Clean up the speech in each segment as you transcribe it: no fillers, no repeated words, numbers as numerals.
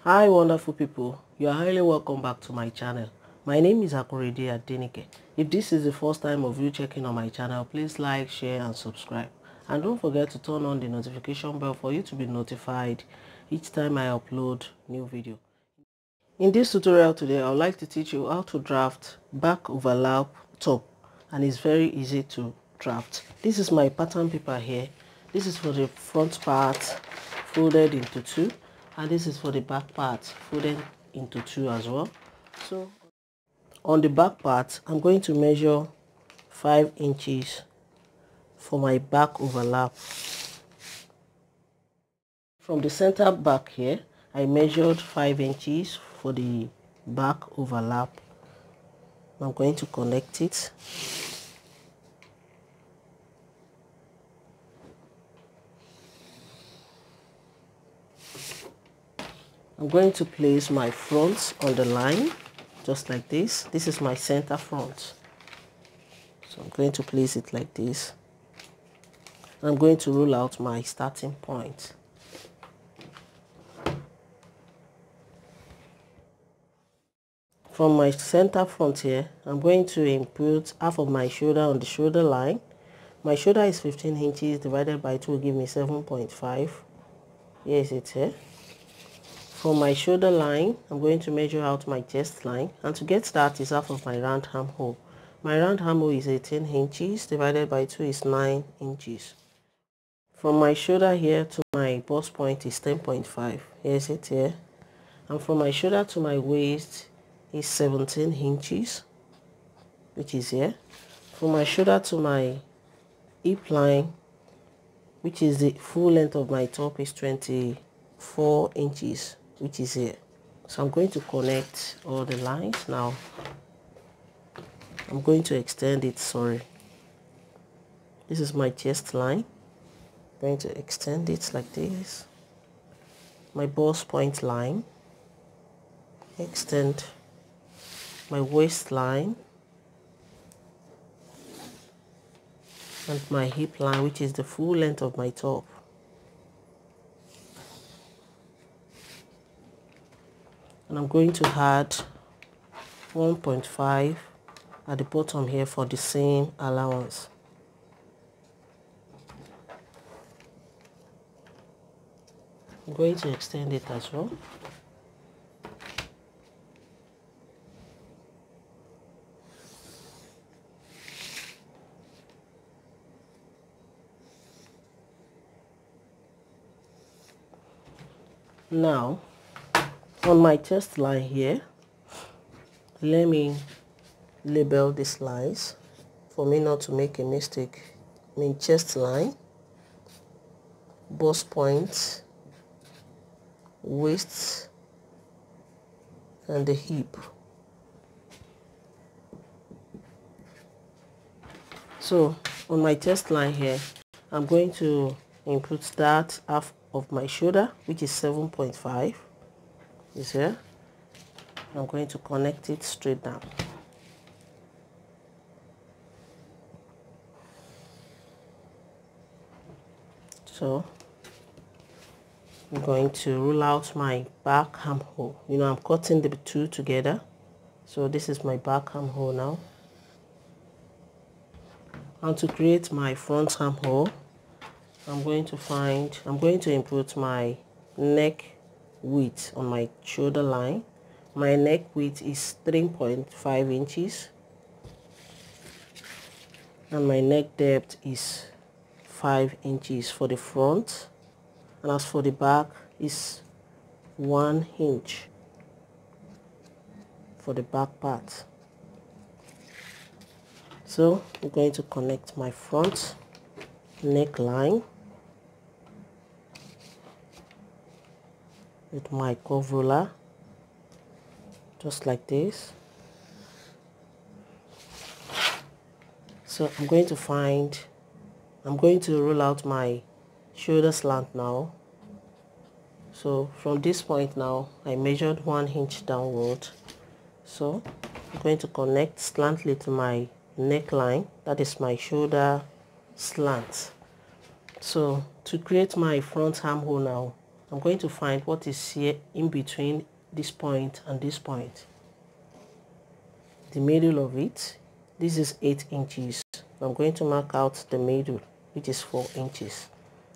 Hi wonderful people, you are highly welcome back to my channel. My name is Akorede Adenike. If this is the first time of you checking on my channel, please like, share and subscribe. And don't forget to turn on the notification bell for you to be notified each time I upload new video. In this tutorial today, I would like to teach you how to draft back overlap top, and it's very easy to draft. This is my pattern paper here. This is for the front part folded into two, and this is for the back part folded into two as well. So on the back part, I'm going to measure 5 inches for my back overlap. From the center back here, I measured 5 inches for the back overlap. I'm going to connect it. I'm going to place my front on the line, just like this. This is my center front. So I'm going to place it like this. I'm going to rule out my starting point. From my center front here, I'm going to input half of my shoulder on the shoulder line. My shoulder is 15 inches divided by 2 will give me 7.5. Here is it here. From my shoulder line, I'm going to measure out my chest line, and to get that is half of my round armhole. My round armhole is 18 inches divided by 2 is 9 inches. From my shoulder here to my bust point is 10.5. Here is it here. And from my shoulder to my waist is 17 inches, which is here. From my shoulder to my hip line, which is the full length of my top, is 24 inches, which is here. So I'm going to connect all the lines now. I'm going to extend it, This is my chest line. I'm going to extend it like this. My bust point line. Extend my waistline and my hip line, which is the full length of my top. And I'm going to add 1.5 at the bottom here for the same allowance. I'm going to extend it as well. Now, on my chest line here, let me label these lines for me not to make a mistake. Chest line, bust point, waist, and the hip. So on my chest line here, I'm going to input that half of my shoulder, which is 7.5, is here. I'm going to connect it straight down. So I'm going to rule out my back armhole. I'm cutting the two together. So this is my back armhole now. And to create my front armhole, I'm going to input my neck width on my shoulder line. My neck width is 3.5 inches. And my neck depth is 5 inches for the front. And as for the back, is 1 inch for the back part. So I'm going to connect my front neckline with my curve ruler, just like this. So I'm going to rule out my shoulder slant now. So from this point now, I measured 1 inch downward. So I'm going to connect slantly to my neckline. That is my shoulder slant. So to create my front armhole now, I'm going to find what is here in between this point and this point, the middle of it. This is 8 inches. I'm going to mark out the middle, which is 4 inches.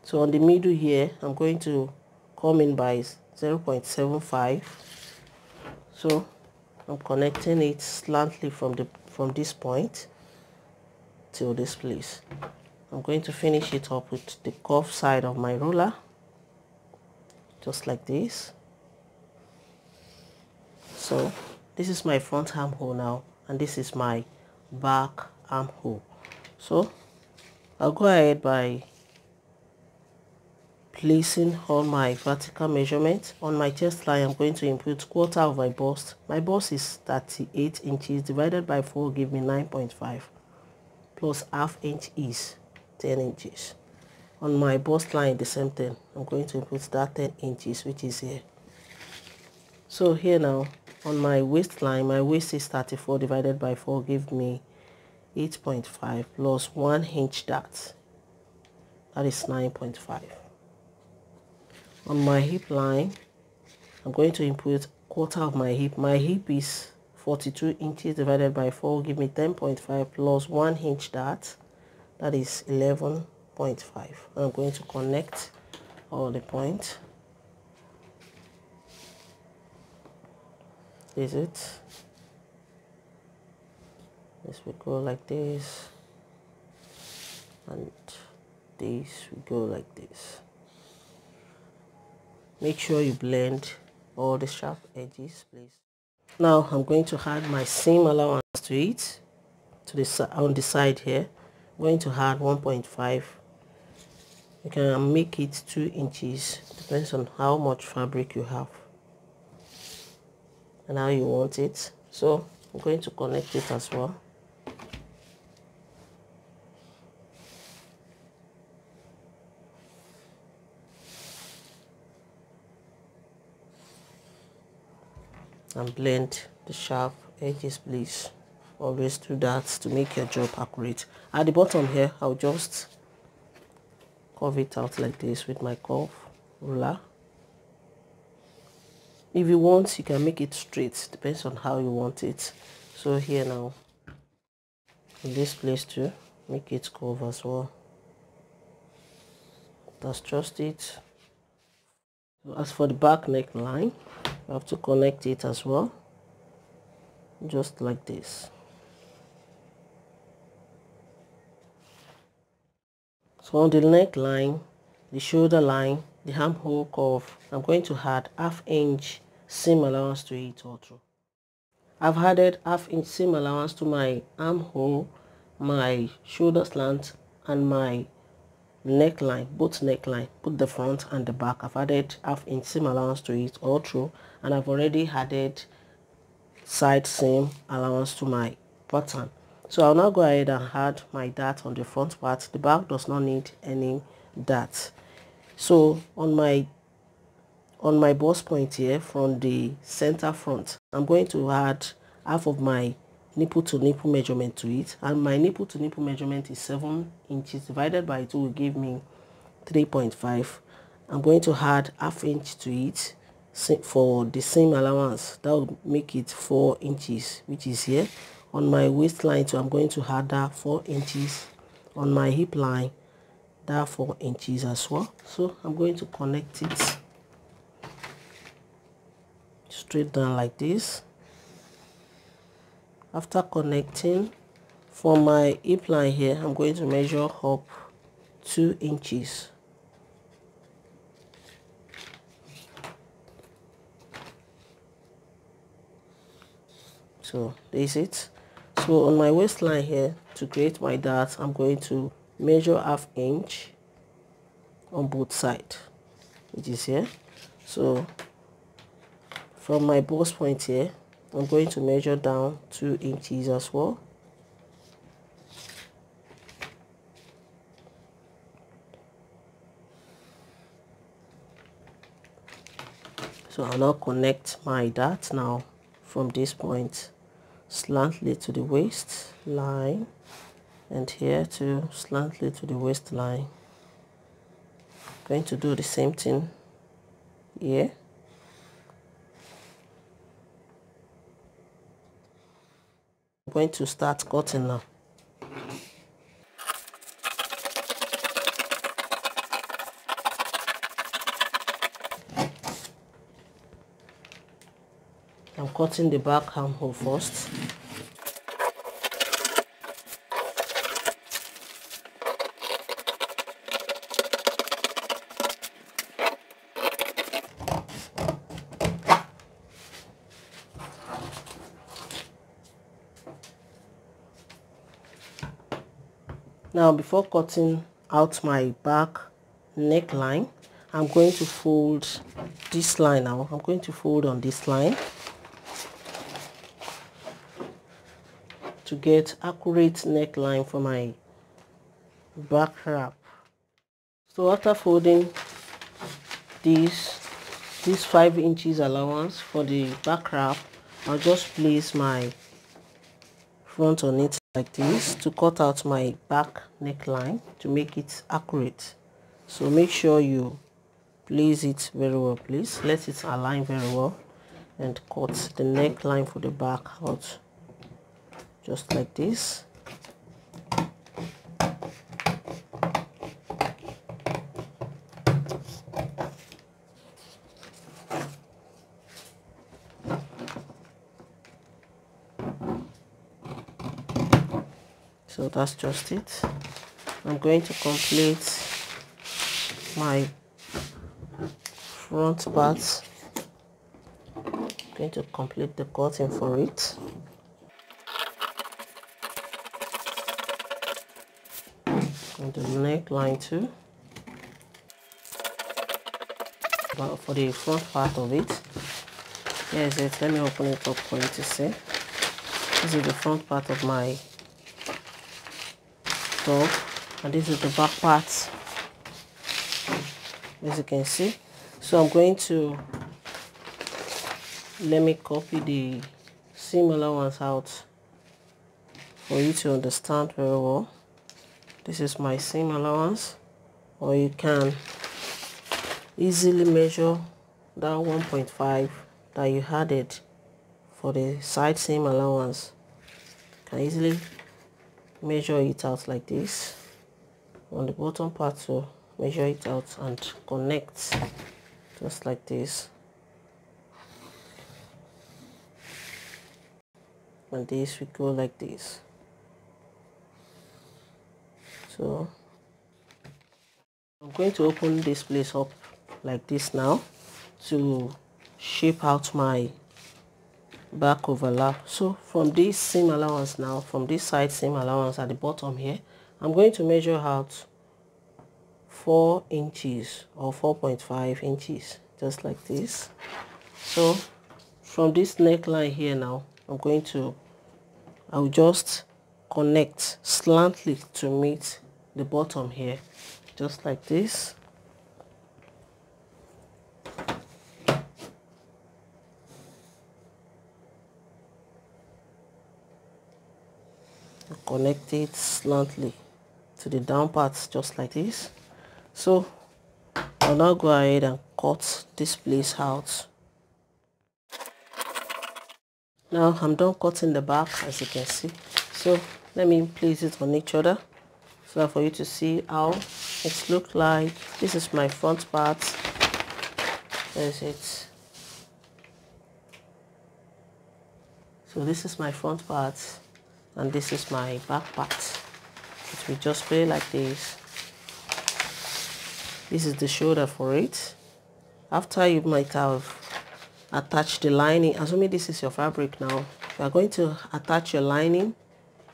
So on the middle here, I'm going to come in by 0.75. So I'm connecting it slightly from this point till this place. I'm going to finish it up with the curved side of my ruler, just like this. So this is my front armhole now, and this is my back armhole. So I'll go ahead by placing all my vertical measurements. On my chest line, I'm going to input quarter of my bust. My bust is 38 inches divided by 4 give me 9.5, plus half inch is 10 inches. On my bust line, the same thing. I'm going to input that 10 inches, which is here. So here now, on my waistline, my waist is 34 divided by 4 give me 8.5 plus 1 inch that is 9.5. On my hip line, I'm going to input quarter of my hip. My hip is 42 inches divided by 4 give me 10.5 plus 1 inch that is 11.5. I'm going to connect all the points. Is it? This will go like this, and this will go like this. Make sure you blend all the sharp edges, please. Now I'm going to add my seam allowance to it, on the side here. I'm going to add 1.5. You can make it 2 inches, depends on how much fabric you have and how you want it. So I'm going to connect it as well. And blend the sharp edges, please. Always do that to make your job accurate. At the bottom here, I'll just curve it out like this with my curve ruler. If you want, you can make it straight, depends on how you want it. So here now, in this place too, make it curve as well. That's just it. As for the back neckline, you have to connect it as well, just like this. So on the neckline, the shoulder line, the armhole curve, I'm going to add half inch seam allowance to it also. I've added half inch seam allowance to my armhole, my shoulder slant, and my neckline, both the front and the back. I've added half inch seam allowance to it all through, and I've already added side seam allowance to my pattern. So I'll now go ahead and add my dart on the front part. The back does not need any dart. So on my bust point here from the center front, I'm going to add half of my nipple to nipple measurement to it, and my nipple to nipple measurement is 7 inches divided by 2 will give me 3.5. I'm going to add half inch to it for the seam allowance. That will make it 4 inches, which is here. On my waistline too, I'm going to add that 4 inches. On my hip line, that 4 inches as well. So I'm going to connect it straight down like this. After connecting, for my hip line here, I'm going to measure up 2 inches. So this is it. So on my waistline here, to create my dart, I'm going to measure half inch on both sides, which is here. So from my bust point here, I'm going to measure down 2 inches as well. So I'll now connect my dart now from this point slantly to the waistline, and here to slantly to the waistline. Going to do the same thing here. I'm going to start cutting now. I'm cutting the back armhole first. Now, before cutting out my back neckline, I'm going to fold this line now. I'm going to fold on this line to get accurate neckline for my back wrap. So after folding this 5 inches allowance for the back wrap, I'll just place my front on it like this to cut out my back neckline to make it accurate. So make sure you place it very well, please. Let it align very well and cut the neckline for the back out just like this. So that's just it. I'm going to complete my front part. I'm going to complete the cutting for it. And the neckline too. But for the front part of it, here's it. Let me open it up for you to see. This is the front part of my top, and this is the back part, as you can see. So I'm going to let me copy the seam allowance out for you to understand very well. This is my seam allowance, or you can easily measure that 1.5 that you added for the side seam allowance. You can easily measure it out like this on the bottom part, to measure it out and connect just like this, and this will go like this. So I'm going to open this place up like this now to shape out my back overlap. So from this seam allowance now, from this side seam allowance at the bottom here, I'm going to measure out 4 inches or 4.5 inches just like this. So from this neckline here now, I'll just connect slantly to meet the bottom here just like this. Connect it slantly to the down parts just like this. So I'll now go ahead and cut this place out. Now I'm done cutting the back, as you can see. So let me place it on each other so that for you to see how it looks like. This is my front part. There's it. So this is my front part, and this is my back part. It will just play like this. This is the shoulder for it. After you might have attached the lining, assuming this is your fabric now, you are going to attach your lining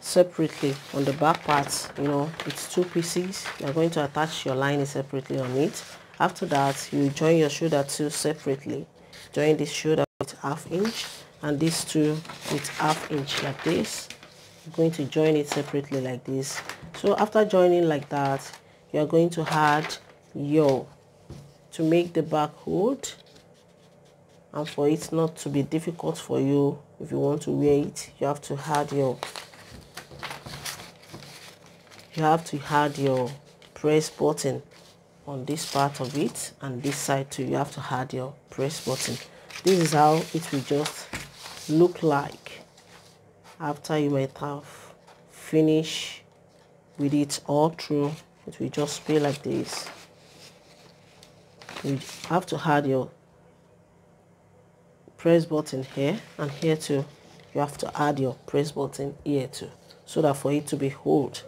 separately on the back part. You know, it's 2 pieces. You are going to attach your lining separately on it. After that, you join your shoulder two separately. Join this shoulder with 1/2 inch and these two with 1/2 inch like this. You're going to join it separately like this. So after joining like that, you are going to add yoke to make the back hold, and for it not to be difficult for you if you want to wear it, you have to add your press button on this part of it, and this side too you have to add your press button. This is how it will just look like after you might have finished with it all through. It will just be like this. You have to add your press button here, and here too you have to add your press button here too, so that for it to be hold.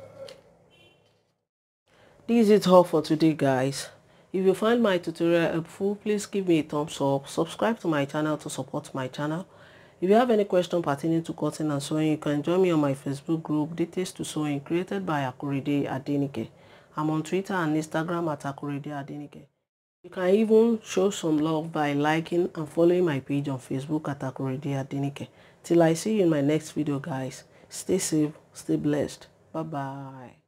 This is it all for today, guys. If you find my tutorial helpful, please give me a thumbs up, subscribe to my channel to support my channel. If you have any question pertaining to cutting and sewing, you can join me on my Facebook group, Details to Sewing, created by Akorede Adenike. I'm on Twitter and Instagram at Akorede Adenike. You can even show some love by liking and following my page on Facebook at Akorede Adenike. Till I see you in my next video, guys. Stay safe, stay blessed. Bye bye.